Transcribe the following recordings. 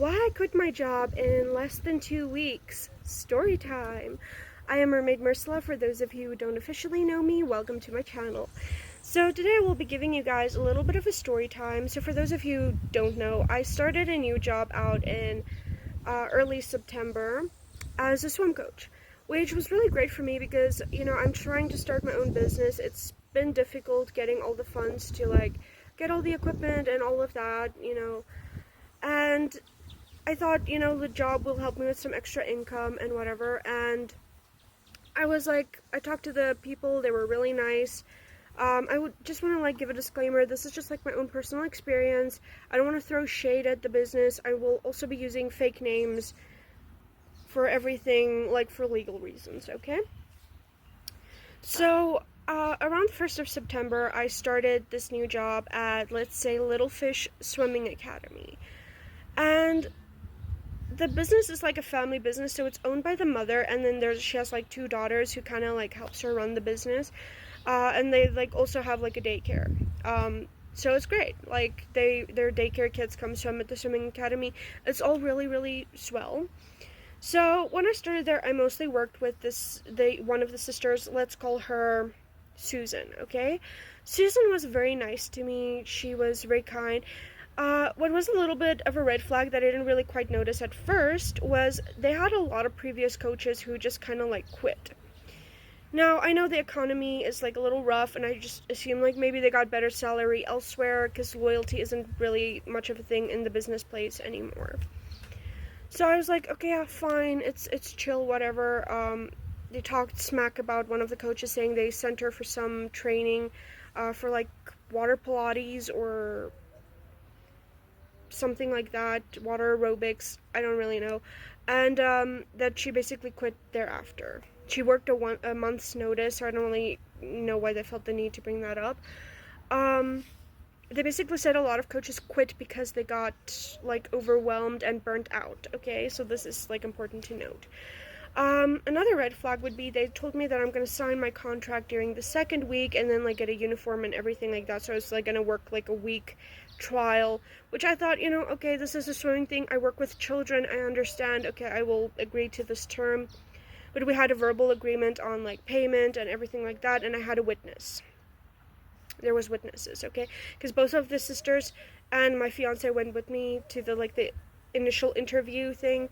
Why I quit my job in less than 2 weeks. Story time. I am Mermaid Mersla. For those of you who don't officially know me, welcome to my channel. So today I will be giving you guys a little bit of a story time. So for those of you who don't know, I started a new job out in early September as a swim coach, which was really great for me because, I'm trying to start my own business. It's been difficult getting all the funds to get all the equipment and all of that, and I thought, the job will help me with some extra income and whatever. And I talked to the people, they were really nice. I would just want to give a disclaimer. This is just my own personal experience. I don't want to throw shade at the business. I will also be using fake names for everything, for legal reasons, okay? So, around the 1st of September, I started this new job at, let's say, Little Fish Swimming Academy. And the business is a family business, so it's owned by the mother, and then she has 2 daughters who kind of helps her run the business, and they also have a daycare. So it's great. Their daycare kids come swim at the swimming academy. It's all really, really swell. So when I started there, I mostly worked with one of the sisters. Let's call her Susan. Okay, Susan was very nice to me. She was very kind. What was a little bit of a red flag that I didn't really quite notice at first was they had a lot of previous coaches who just kind of quit. Now, I know the economy is a little rough, and I just assume maybe they got better salary elsewhere because loyalty isn't really much of a thing in the business place anymore. So I was okay, yeah, fine, it's chill, whatever. They talked smack about one of the coaches saying they sent her for some training for water Pilates or something like that, water aerobics, I don't really know, and that she basically quit thereafter. She worked a month's notice, so I don't really know why they felt the need to bring that up. They basically said a lot of coaches quit because they got overwhelmed and burnt out, okay, so this is important to note. Another red flag would be they told me that I'm going to sign my contract during the second week and then get a uniform and everything like that. So I was going to work a week trial, which I thought, okay, this is a swimming thing. I work with children. I understand. Okay, I will agree to this term. But we had a verbal agreement on payment and everything like that, and I had a witness. There was witnesses, okay? Because both of the sisters and my fiance went with me to the initial interview thing.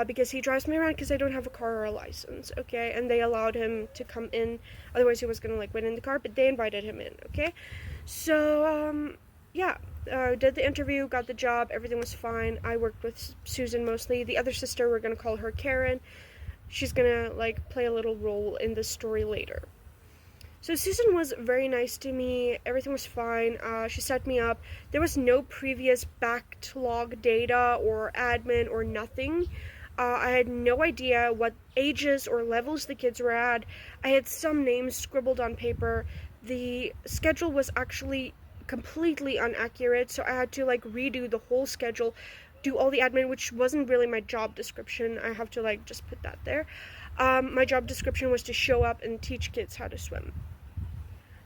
Because he drives me around because I don't have a car or a license, okay? And they allowed him to come in, otherwise he was gonna wait in the car, but they invited him in, okay? So, yeah, did the interview, got the job, everything was fine. I worked with Susan mostly. The other sister, we're gonna call her Karen. She's gonna play a little role in this story later. So Susan was very nice to me. Everything was fine. She set me up. There was no previous backlog data or admin or nothing. I had no idea what ages or levels the kids were at. I had some names scribbled on paper. The schedule was actually completely inaccurate, so I had to redo the whole schedule, do all the admin, which wasn't really my job description. I have to just put that there. My job description was to show up and teach kids how to swim.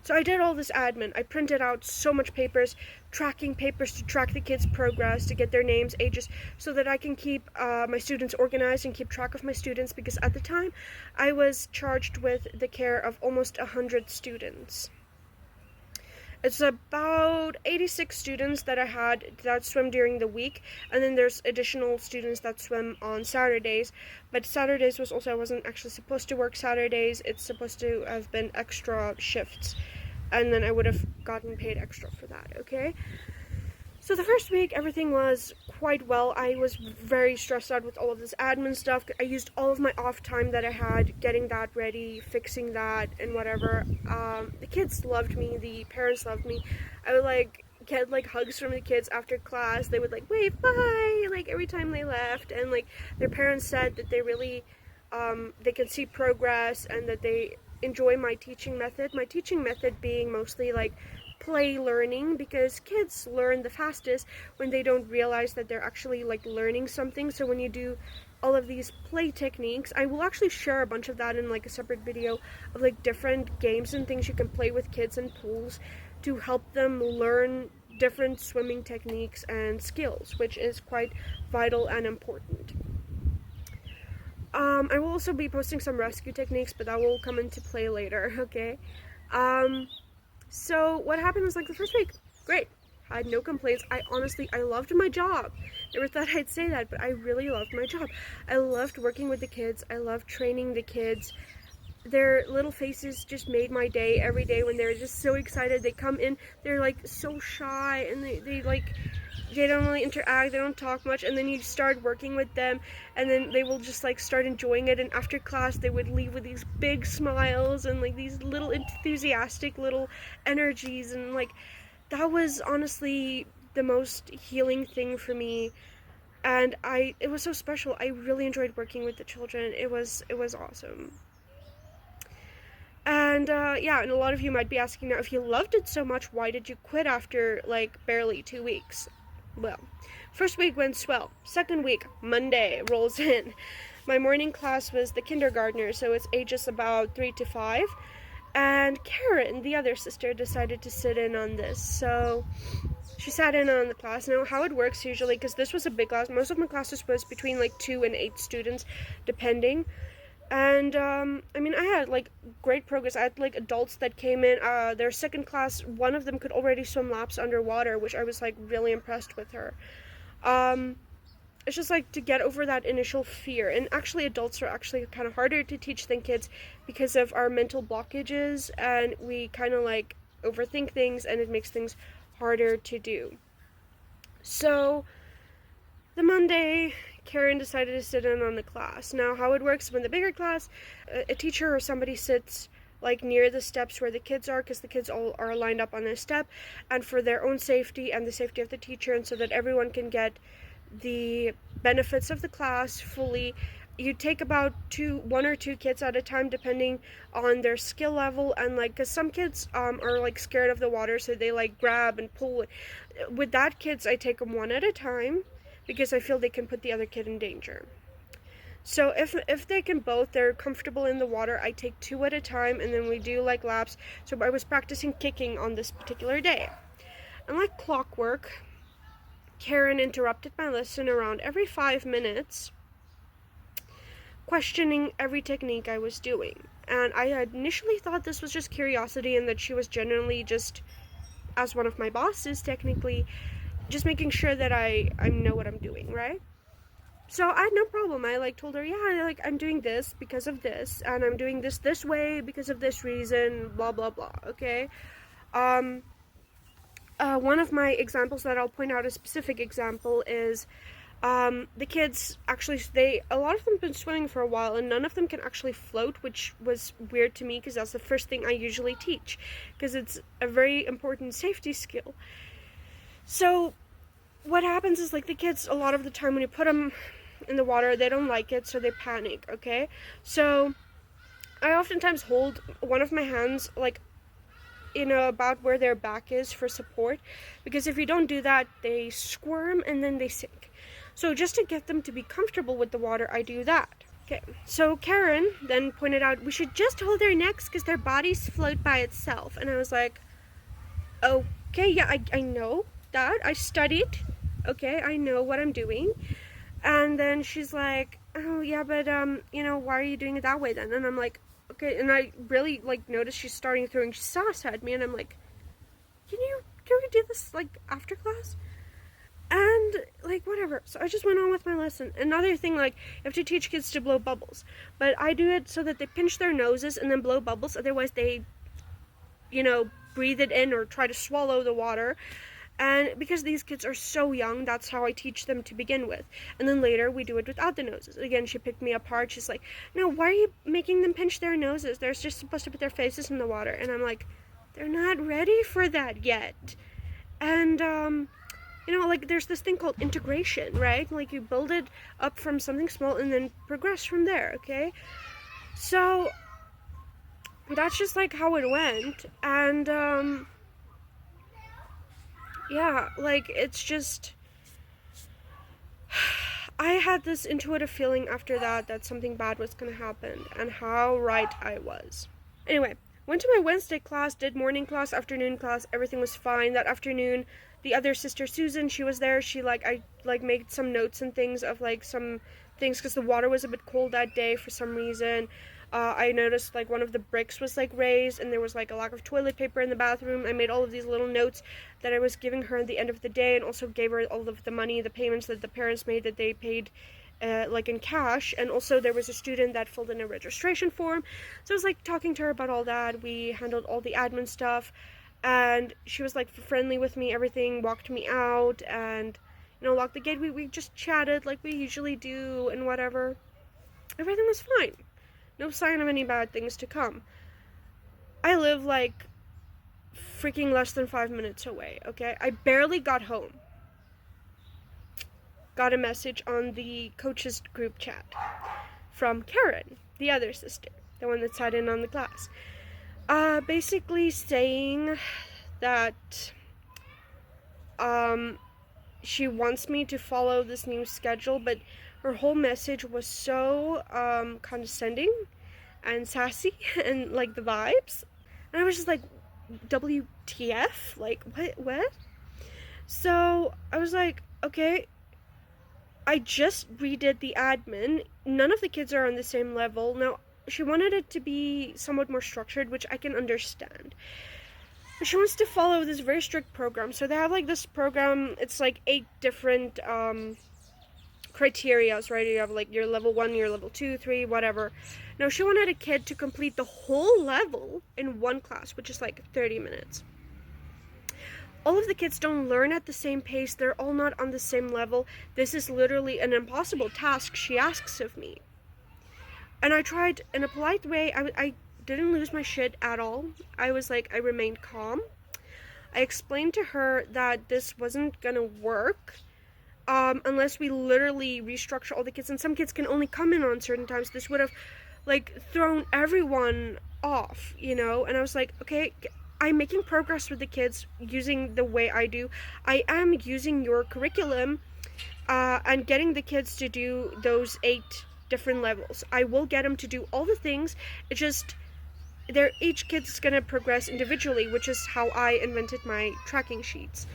So I did all this admin. I printed out so much papers, tracking papers to track the kids' progress, to get their names, ages, so that I can keep my students organized and keep track of my students, because at the time I was charged with the care of almost 100 students. It's about 86 students that I had that swim during the week, and then there's additional students that swim on Saturdays. But Saturdays I wasn't actually supposed to work Saturdays. It's supposed to have been extra shifts, and then I would have gotten paid extra for that, okay? So the first week, everything was quite well. I was very stressed out with all of this admin stuff. I used all of my off time that I had getting that ready, fixing that, and whatever. The kids loved me. The parents loved me. I would get hugs from the kids after class. They would wave bye every time they left, and their parents said that they really they can see progress and that they enjoy my teaching method. My teaching method being mostly play learning, because kids learn the fastest when they don't realize that they're actually learning something. So when you do all of these play techniques, I will actually share a bunch of that in a separate video of different games and things you can play with kids in pools to help them learn different swimming techniques and skills, which is quite vital and important. I will also be posting some rescue techniques, but that will come into play later, okay? So what happened was, like, the first week, great. I had no complaints. I loved my job. Never thought I'd say that, but I really loved my job. I loved working with the kids. I loved training the kids. Their little faces just made my day every day when they're just so excited. They come in, they're like so shy, and they don't really interact, they don't talk much, and then you start working with them, and then they will just like start enjoying it, and after class they would leave with these big smiles and like these little enthusiastic little energies, and like that was honestly the most healing thing for me. And it was so special. I really enjoyed working with the children. It was awesome. And yeah, and a lot of you might be asking now, if you loved it so much, why did you quit after like barely 2 weeks? Well, first week went swell. Second week, Monday rolls in. My morning class was the kindergartner, so it's ages about 3 to 5. And Karen, the other sister, decided to sit in on this. So she sat in on the class. Now, how it works usually, because this was a big class, most of my classes was between like 2 and 8 students, depending. And I mean, I had like great progress. I had like adults that came in, their second class, one of them could already swim laps underwater, which I was like really impressed with her. It's just like to get over that initial fear. And actually adults are actually kind of harder to teach than kids because of our mental blockages, and we kind of like overthink things, and it makes things harder to do. So the Monday, Karen decided to sit in on the class. Now, how it works when the bigger class, a teacher or somebody sits like near the steps where the kids are, because the kids all are lined up on a step, and for their own safety and the safety of the teacher, and so that everyone can get the benefits of the class fully, you take about 1 or 2 kids at a time, depending on their skill level. And like, because some kids are like scared of the water, so they like grab and pull. With that kids, I take them 1 at a time, because I feel they can put the other kid in danger. So if they can both, they're comfortable in the water, I take 2 at a time, and then we do like laps. So I was practicing kicking on this particular day. And like clockwork, Karen interrupted my lesson around every 5 minutes, questioning every technique I was doing. And I had initially thought this was just curiosity, and that she was generally just, as one of my bosses technically, just making sure that I know what I'm doing, right? So I had no problem. I like told her, yeah, like I'm doing this because of this, and I'm doing this way because of this reason, blah blah blah. Okay. One of my examples that I'll point out, a specific example, is the kids actually, a lot of them have been swimming for a while, and none of them can actually float, which was weird to me, because that's the first thing I usually teach, because it's a very important safety skill. So what happens is, like, the kids, a lot of the time when you put them in the water, they don't like it, so they panic, okay? So I oftentimes hold one of my hands, like, about where their back is for support, because if you don't do that, they squirm and then they sink. So just to get them to be comfortable with the water, I do that. Okay, so Karen then pointed out, we should just hold their necks because their bodies float by itself. And I was like, okay, yeah, I know that. I studied. Okay, I know what I'm doing. And then she's like, oh, yeah, but, why are you doing it that way then? And I'm like, okay, and I really, like, noticed she's starting throwing sauce at me, and I'm like, can we do this, like, after class? And, like, whatever. So I just went on with my lesson. Another thing, like, you have to teach kids to blow bubbles. But I do it so that they pinch their noses and then blow bubbles. Otherwise, they, breathe it in or try to swallow the water. And because these kids are so young, that's how I teach them to begin with. And then later, we do it without the noses. Again, she picked me apart. She's like, no, why are you making them pinch their noses? They're just supposed to put their faces in the water. And I'm like, they're not ready for that yet. And, like, there's this thing called integration, right? Like, you build it up from something small and then progress from there, okay? So that's just, like, how it went. And, yeah, like, it's just, I had this intuitive feeling after that something bad was going to happen, and how right I was. Anyway, went to my Wednesday class, did morning class, afternoon class, everything was fine. That afternoon, the other sister, Susan, she was there. She, like, I, like, made some notes and things of, like, some things, because the water was a bit cold that day for some reason. I noticed, like, one of the bricks was, like, raised, and there was, like, a lack of toilet paper in the bathroom. I made all of these little notes that I was giving her at the end of the day, and also gave her all of the money, the payments that the parents made, that they paid like in cash. And also there was a student that filled in a registration form, so I was like talking to her about all that. We handled all the admin stuff, and she was like friendly with me, everything, walked me out, and locked the gate. We just chatted like we usually do and whatever. Everything was fine, no sign of any bad things to come. I live like freaking less than 5 minutes away, okay? I barely got home. Got a message on the coaches group chat from Karen, the other sister, the one that sat in on the class, basically saying that she wants me to follow this new schedule, but her whole message was so condescending and sassy and like the vibes, and I was just like, WTF? Like, what? So I was like, okay, I just redid the admin. None of the kids are on the same level. Now, she wanted it to be somewhat more structured, which I can understand. But she wants to follow this very strict program. So they have like this program, it's like 8 different criterias, right? You have like your level 1, your level 2, 3, whatever. Now, she wanted a kid to complete the whole level in one class, which is like 30 minutes. All of the kids don't learn at the same pace. They're all not on the same level. This is literally an impossible task she asks of me. And I tried in a polite way. I didn't lose my shit at all. I was like, I remained calm. I explained to her that this wasn't gonna work unless we literally restructure all the kids. And some kids can only come in on certain times. This would have like thrown everyone off, And I was like, okay, I'm making progress with the kids using the way I do. I am using your curriculum and getting the kids to do those 8 different levels. I will get them to do all the things. It's just each kid's gonna progress individually, which is how I invented my tracking sheets.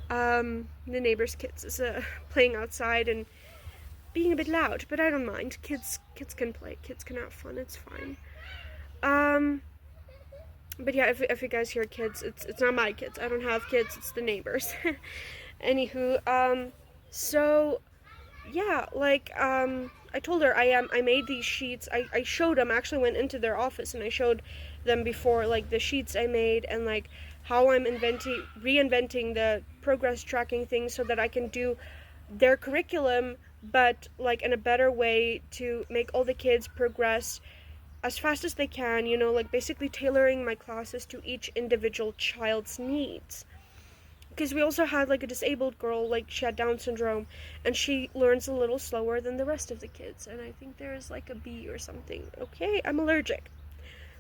The neighbor's kids is playing outside and being a bit loud, but I don't mind. Kids can play. Kids can have fun. It's fine. But yeah, if you guys hear kids, it's not my kids. I don't have kids. It's the neighbors. Anywho, so yeah, like I told her I made these sheets. I showed them. I actually went into their office and I showed them before, like the sheets I made and like how I'm reinventing the progress tracking thing so that I can do their curriculum, but like in a better way to make all the kids progress as fast as they can, like basically tailoring my classes to each individual child's needs. Because we also had like a disabled girl, like she had Down syndrome, and she learns a little slower than the rest of the kids, and I think there's like a B or something. Okay, I'm allergic.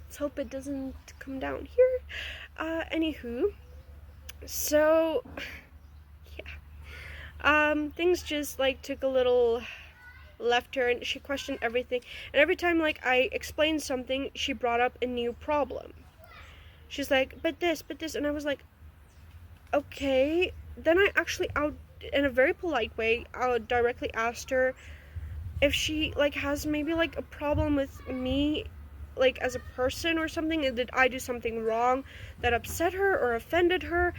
Let's hope it doesn't come down here. Anywho, so yeah, things just like took a little left her, and she questioned everything, and every time like I explained something, she brought up a new problem. She's like, but this, and I was like, okay. Then I actually, in a very polite way, I directly asked her if she like has maybe like a problem with me, like as a person or something, and did I do something wrong that upset her or offended her,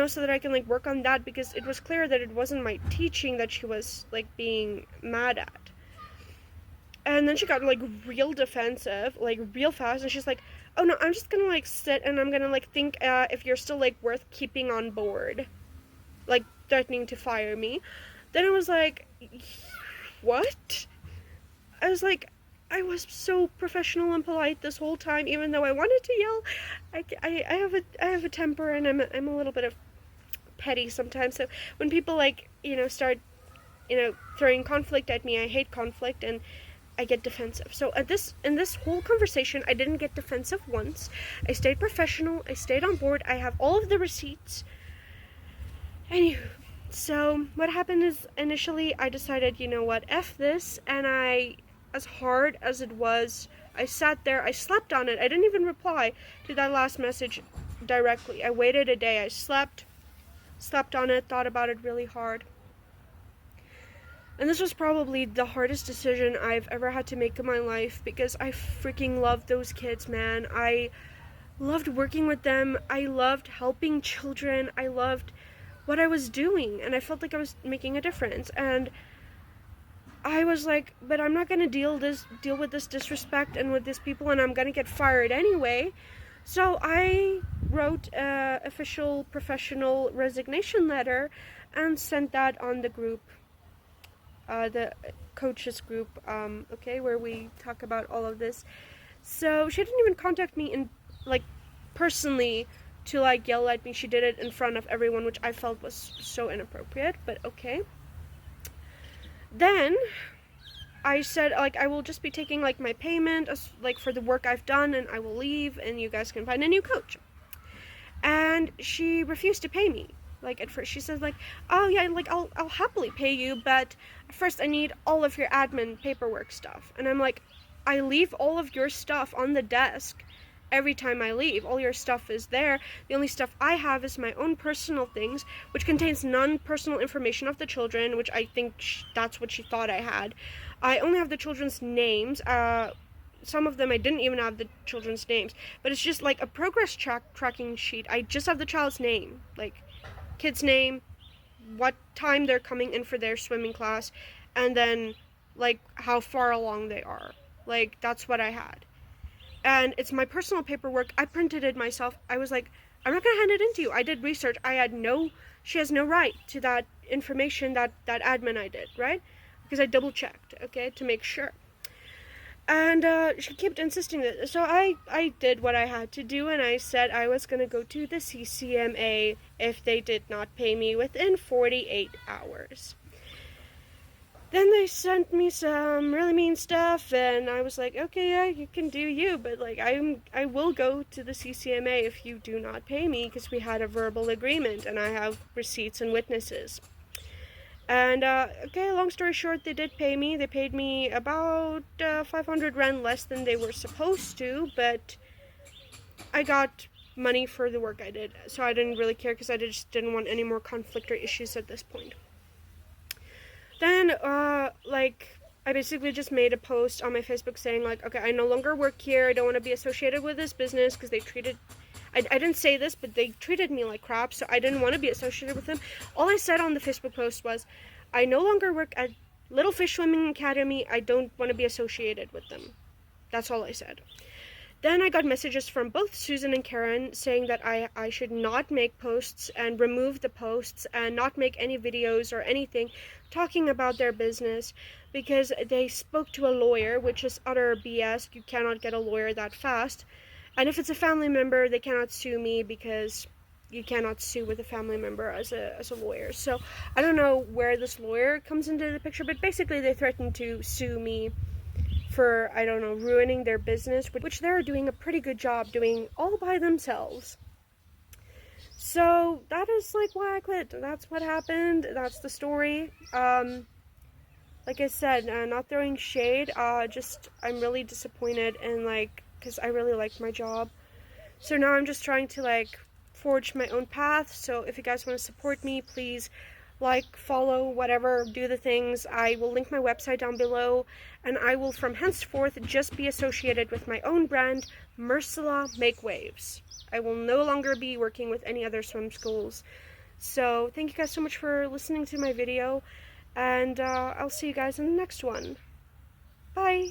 so that I can like work on that, because it was clear that it wasn't my teaching that she was like being mad at. And then she got like real defensive, like real fast, and she's like, oh no, I'm just gonna like sit and I'm gonna like think if you're still like worth keeping on board, like threatening to fire me. Then I was like, what? I was like, I was so professional and polite this whole time, even though I wanted to yell. I have a temper, and I'm a little bit of petty sometimes. So when people like start throwing conflict at me, I hate conflict and I get defensive. So in this whole conversation, I didn't get defensive once. I stayed professional. I stayed on board. I have all of the receipts. Anywho, so what happened is initially I decided, what, F this, and as hard as it was, I sat there, I slept on it. I didn't even reply to that last message directly. I waited a day, I slept slept on it, thought about it really hard. And this was probably the hardest decision I've ever had to make in my life, because I freaking loved those kids, man. I loved working with them. I loved helping children. I loved what I was doing, and I felt like I was making a difference. And I was like, but I'm not going to deal with this disrespect and with these people, and I'm going to get fired anyway. So I wrote an official professional resignation letter and sent that on the group, the coaches group, okay, where we talk about all of this. So she didn't even contact me in, like, personally to, like, yell at me. She did it in front of everyone, which I felt was so inappropriate, but okay. Then I said, like, I will just be taking, like, my payment, like, for the work I've done, and I will leave, and you guys can find a new coach. And she refused to pay me. Like, at first she says, like, oh yeah, like, I'll happily pay you, but first I need all of your admin paperwork stuff. And I'm like, I leave all of your stuff on the desk every time I leave. All your stuff is there. The only stuff I have is my own personal things, which contains non-personal information of the children, which I think that's what she thought I had. I only have the children's names. Some of them I didn't even have the children's names, but it's just like a progress tracking sheet. I just have the child's name, like kid's name, what time they're coming in for their swimming class, and then like how far along they are. Like, that's what I had. And it's my personal paperwork. I printed it myself. I was like, I'm not gonna hand it in to you. I did research. She has no right to that information, that admin I did, right? Because I double checked, okay, to make sure. And she kept insisting that. So I did what I had to do, and I said I was going to go to the CCMA if they did not pay me within 48 hours. Then they sent me some really mean stuff, and I was like, okay, yeah, you can do you, but like I will go to the CCMA if you do not pay me, because we had a verbal agreement, and I have receipts and witnesses. And, okay, long story short, they did pay me. They paid me about 500 Ren less than they were supposed to, but I got money for the work I did, so I didn't really care, because I just didn't want any more conflict or issues at this point. Then, like, I basically just made a post on my Facebook saying, like, okay, I no longer work here. I don't want to be associated with this business, because they treated... I didn't say this, but they treated me like crap, so I didn't want to be associated with them. All I said on the Facebook post was, I no longer work at Little Fish Swimming Academy. I don't want to be associated with them. That's all I said. Then I got messages from both Susan and Karen saying that I should not make posts and remove the posts and not make any videos or anything talking about their business, because they spoke to a lawyer, which is utter BS. You cannot get a lawyer that fast. And if it's a family member, they cannot sue me, because you cannot sue with a family member as a lawyer. So I don't know where this lawyer comes into the picture, but basically they threatened to sue me for, I don't know, ruining their business, which they're doing a pretty good job doing all by themselves. So that is like why I quit. That's what happened. That's the story. Like I said, not throwing shade, just I'm really disappointed, and like, because I really liked my job. So now I'm just trying to like forge my own path. So if you guys want to support me, please like, follow, whatever, do the things. I will link my website down below, and I will from henceforth just be associated with my own brand, Mersala Make Waves. I will no longer be working with any other swim schools. So thank you guys so much for listening to my video, and I'll see you guys in the next one. Bye!